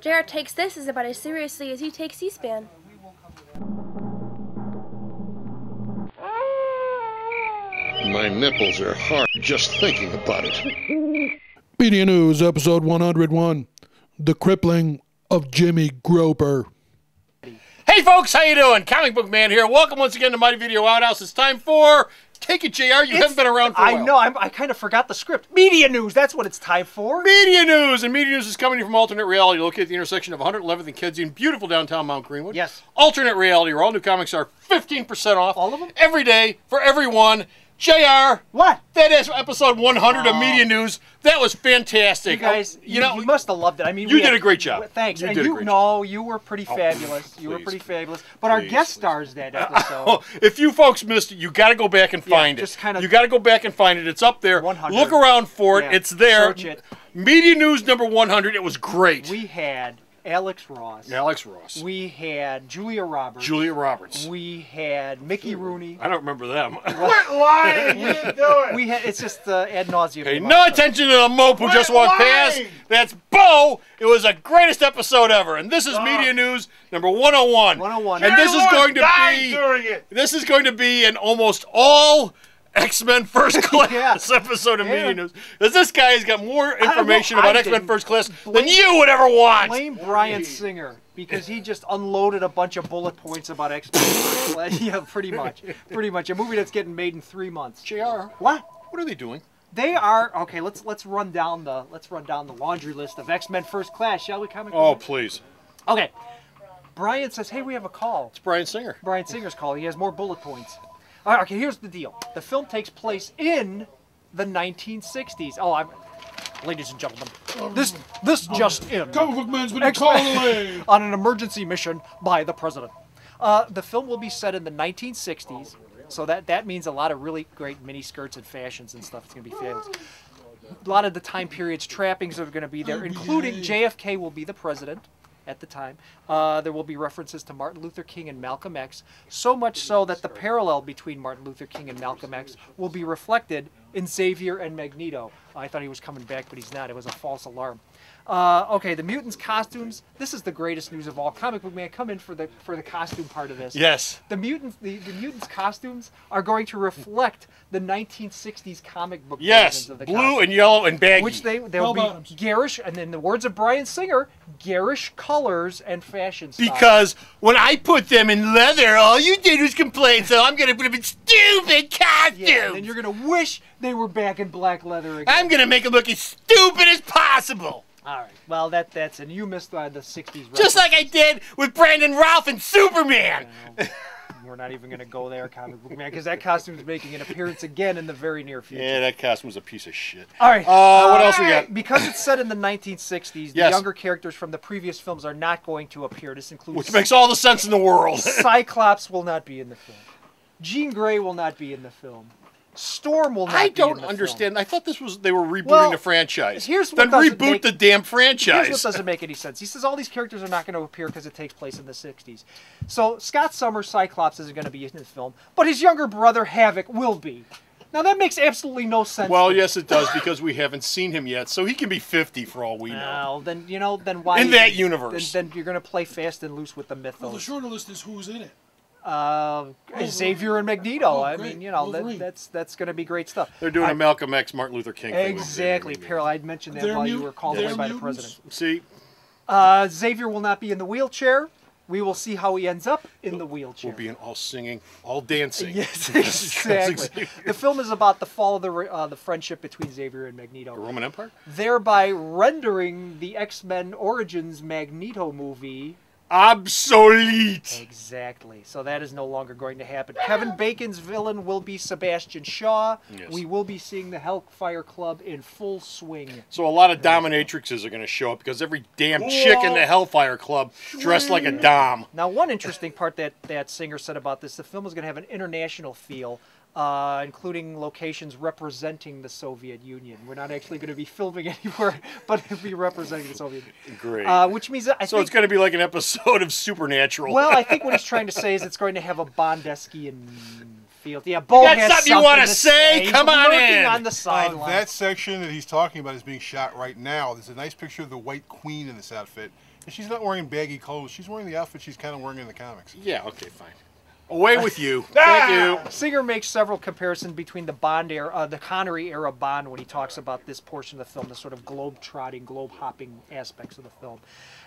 JR takes this as about as seriously as he takes C-SPAN. My nipples are hard just thinking about it. Media News, episode 101, The Crippling of Jimmy Groper. Hey folks, how you doing? Comic Book Man here. Welcome once again to Mighty Video Outhouse. It's time for Take It, JR. You haven't been around for a while. I know. I kind of forgot the script. Media News. That's what it's time for. Media News. And Media News is coming from Alternate Reality, located at the intersection of 111th and Kedzie in beautiful downtown Mount Greenwood. Yes. Alternate Reality, where all new comics are 15% off. All of them? Every day, for everyone. JR. What? That is episode 100 of Media News. That was fantastic. You guys, you must have loved it. I mean, you did a great job. Thanks. You and did you a great know, you were pretty fabulous. You were please. pretty fabulous. But our guest stars that episode. Oh, if you folks missed it, you got to go back and find it. Just kinda, you got to go back and find it. It's up there. 100. Look around for it. Yeah, It's there. search it. Media News number 100. It was great. We had Alex Ross. Alex Ross. We had Julia Roberts. Julia Roberts. We had Mickey Rooney. I don't remember them. Quit lying! You didn't do it. We had. It's just ad nauseum. Hey, no attention to the mope who just walked past. That's Bo. It was the greatest episode ever, and this is Media News number 101. 101. And this is going to be. This is going to be an almost all X-Men First Class episode of Media News. Because this guy's got more information about X-Men First Class than you would ever want. Blame Bryan Singer, because he just unloaded a bunch of bullet points about X-Men First Class. Yeah, pretty much. Pretty much. A movie that's getting made in 3 months. JR. What? What are they doing? They are okay. Let's run down the laundry list of X-Men First Class, shall we? Oh, please. Okay. Brian says, "Hey, we have a call." It's Bryan Singer. Bryan Singer's call. He has more bullet points. All right, okay, here's the deal. The film takes place in the 1960s. Ladies and gentlemen, this just in. Comic Book Man's been called away. On an emergency mission by the president. The film will be set in the 1960s, so that means a lot of really great mini skirts and fashions and stuff. It's going to be fabulous. A lot of the time periods, trappings are going to be there, including JFK will be the president at the time. There will be references to Martin Luther King and Malcolm X, so much so that the parallel between Martin Luther King and Malcolm X will be reflected in Xavier and Magneto. I thought he was coming back, but he's not. It was a false alarm. Okay, the mutants' costumes. This is the greatest news of all. Comic Book Man, come in for the costume part of this. Yes. The mutants' costumes are going to reflect the 1960s comic book versions of the blue costumes. and yellow and baggy. Which they'll be garish, and in the words of Bryan Singer, garish colors and fashion style. Because when I put them in leather, all you did was complain, so I'm going to put them in stupid costumes. Yeah, and then you're going to wish they were back in black leather again. I'm going to make them look as stupid as possible. All right. Well, that's and you missed the 60s reference. Just like I did with Brandon Routh and Superman. We're not even going to go there, Comic Book Man, because that costume is making an appearance again in the very near future. Yeah, that costume was a piece of shit. All right. What else we got? Because it's set in the 1960s, the younger characters from the previous films are not going to appear. This includes... Which makes all the sense in the world. Cyclops will not be in the film. Jean Grey will not be in the film. Storm will not be in the film. I don't understand. I thought they were rebooting the franchise. Here's what then reboot the damn franchise. Here's what doesn't make any sense. He says all these characters are not going to appear because it takes place in the 60s. So Scott Summers' Cyclops isn't going to be in the film, but his younger brother Havoc will be. Now that makes absolutely no sense. Well, yes, it does, because we haven't seen him yet, so he can be 50 for all we know. Well, then then why? In that universe, then you're going to play fast and loose with the mythos. Well, the shorter list is who's in it. Xavier and Magneto. Oh, I mean, that's going to be great stuff. They're doing a Malcolm X, Martin Luther King thing. Exactly. Peril, I'd mentioned that while you were called away by the president. See? Xavier will not be in the wheelchair. We will see how he ends up in the wheelchair. We'll be in all singing, all dancing. Yes, exactly. The film is about the fall of the friendship between Xavier and Magneto. The Roman Empire? Thereby rendering the X-Men Origins Magneto movie obsolete. Exactly. So that is no longer going to happen. Kevin Bacon's villain will be Sebastian Shaw. Yes. We will be seeing the Hellfire Club in full swing. So a lot of dominatrixes are going to show up because every damn chick in the Hellfire Club dressed like a dom. Now, one interesting part that Singer said about this, the film is going to have an international feel. Including locations representing the Soviet Union. We're not actually going to be filming anywhere, but it'll be representing the Soviet Union. Great. Which means I think it's going to be like an episode of Supernatural. Well, I think what he's trying to say is it's going to have a Bondeskian field. Yeah, Bo got has something you want wanna to say? He's Come on lurking in. on the sideline. That section that he's talking about is being shot right now. There's a nice picture of the White Queen in this outfit. And she's not wearing baggy clothes. She's wearing the outfit she's kind of wearing in the comics. Yeah, okay, fine. Away with you. Thank you. Singer makes several comparisons between the Bond era, the Connery era Bond, when he talks about this portion of the film, the sort of globe-trotting, globe-hopping aspects of the film.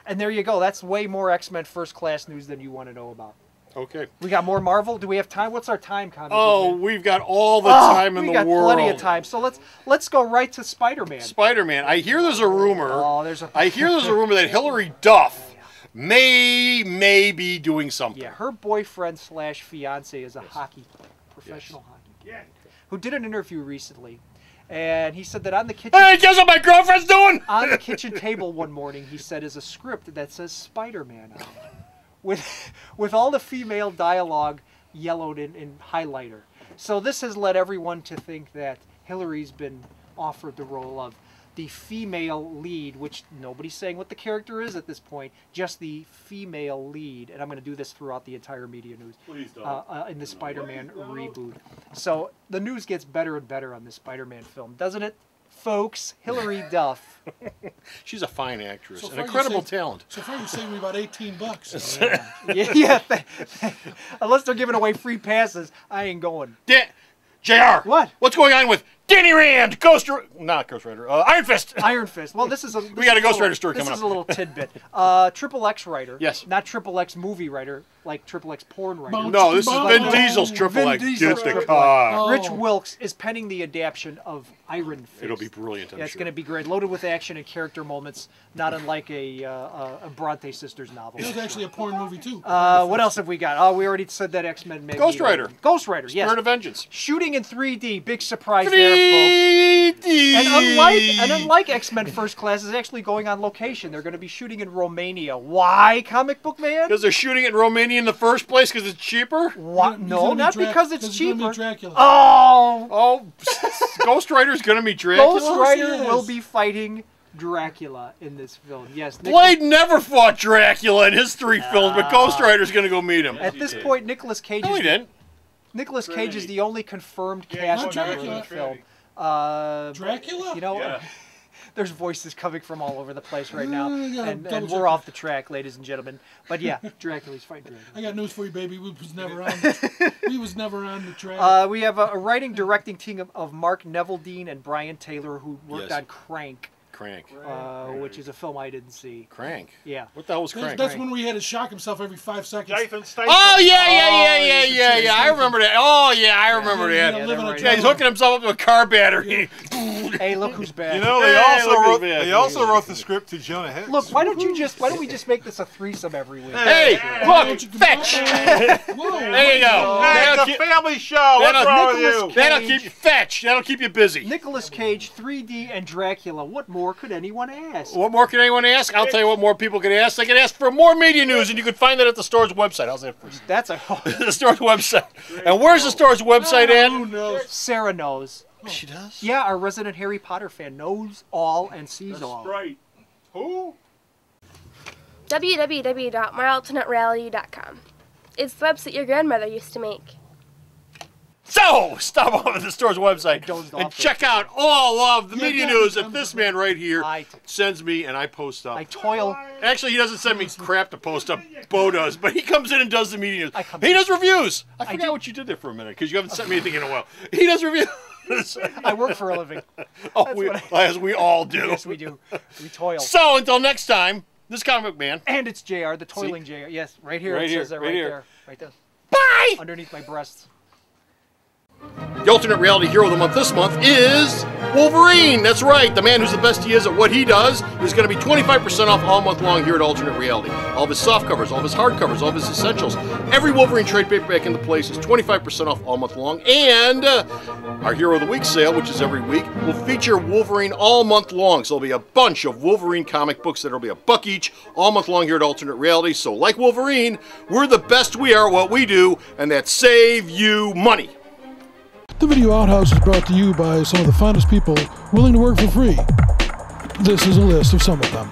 And there you go. That's way more X-Men First Class news than you want to know about. Okay. We got more Marvel. Do we have time? What's our time, Connie? Oh, we've got all the time in the world. We got plenty of time. So let's go right to Spider-Man. Spider-Man. I hear there's a rumor. Oh, there's a. I hear there's a rumor that Hilary Duff may be doing something. Yeah, her boyfriend / fiance is a professional hockey player, who did an interview recently, and he said that on the kitchen. Hey, guess what my girlfriend's doing? On the kitchen table one morning, he said, is a script that says Spider-Man on it, with all the female dialogue yellowed in highlighter. So this has led everyone to think that Hilary's been offered the role of the female lead, which nobody's saying what the character is at this point, just the female lead. And I'm going to do this throughout the entire media news. Please don't. In the Spider-Man reboot. So the news gets better and better on this Spider-Man film, doesn't it, folks? Hilary Duff. She's a fine actress, So an far you incredible say- talent. So far, you saved me about $18. Yeah. Unless they're giving away free passes, I ain't going. JR. What? What's going on with Danny Rand, not Ghost Rider, Iron Fist? Iron Fist. Well, this is a. We got a Ghost Rider story coming This is up. a little tidbit. Triple X writer. Yes. Not Triple X movie writer, like Triple X porn writer. No, this is Vin Oh. Diesel's Triple Vin X. Diesel's Get the Triple car. X. Rich Wilkes is penning the adaptation of Iron Fist. It'll be brilliant, I'm Yeah, it's sure. going to be great, loaded with action and character moments, not unlike a Bronte Sisters novel. It was actually a porn movie, too. What else have we got? Oh, we already said that X-Men. Ghost Rider. Ghost Rider, yes. Spirit of Vengeance. Shooting in 3D, big surprise there, folks. 3D. And unlike X-Men First Class, is actually going on location. They're going to be shooting in Romania. Why, comic book man? Because they're shooting it in Romania in the first place because it's cheaper? What? He's No, gonna be not Dra- because it's 'cause he's gonna cheaper. be Dracula. Oh, Oh, Ghost Rider's going to be Dracula? Ghost Rider yes. will be fighting Dracula in this film. Yes. Blade never fought Dracula in his 3 films, but Ghost Rider's going to go meet him. At this point, Nicolas Cage. No, he didn't. Nicolas Cage is the only confirmed cast member in the film. Dracula? You know, there's voices coming from all over the place right now, I gotta and double we're check off the track, ladies and gentlemen. But yeah, Dracula's fighting Dracula. I got news for you, baby. We was never on the track. We have a writing directing team of Mark Neveldine and Brian Taylor, who worked Yes. on Crank, Crank. which is a film I didn't see. Crank? Yeah. What the hell was Crank? That's when we had to shock himself every 5 seconds. Oh, yeah. I remember that. Oh, yeah, I remember that. Yeah, living a Yeah, he's hooking himself up to a car battery. Hey, look who's back. You know, Hey, they also wrote the script to Jonah Hex. Look, why don't we just make this a threesome every week? Hey, look, fetch. Whoa. There you go. Hey, it's a family show. What's wrong with you? That'll keep you fetch. That'll keep you busy. Nicolas Cage, 3D, and Dracula. What more could anyone ask? What more can anyone ask? I'll tell you what more people can ask. They can ask for more media news, and you can find that at the store's website. How's that first? That's a The store's website. And where's the store's website Who at? knows? Sarah knows. She does? Yeah, our resident Harry Potter fan knows all and sees all. Right. Who? www.myalternatereality.com. It's the website your grandmother used to make. So, stop over at the store's website dozed and off check out all of the media yeah, news yeah. that this man right here I- sends me and I post up. I toil. Actually, he doesn't send me crap to post up. Bo does, but he comes in and does the media news. I come He in. does reviews. I do. forgot what you did there for a minute because you haven't sent me anything in a while. He does reviews. I work for a living. As we all do. Yes, we do. We toil. So until next time, this comic man. And it's JR, the toiling JR. Yes, right here. Right it here, says that right right here. there. Right there. Bye! Underneath my breasts. The alternate reality hero of the month this month is Wolverine. That's right. The man who's the best he is at what he does is going to be 25% off all month long here at Alternate Reality. All of his soft covers, all of his hard covers, all of his essentials. Every Wolverine trade paperback in the place is 25% off all month long. And our Hero of the Week sale, which is every week, will feature Wolverine all month long. So there'll be a bunch of Wolverine comic books that'll be $1 each all month long here at Alternate Reality. So like Wolverine, we're the best we are at what we do, and that's save you money. The Video Outhouse is brought to you by some of the finest people willing to work for free. This is a list of some of them.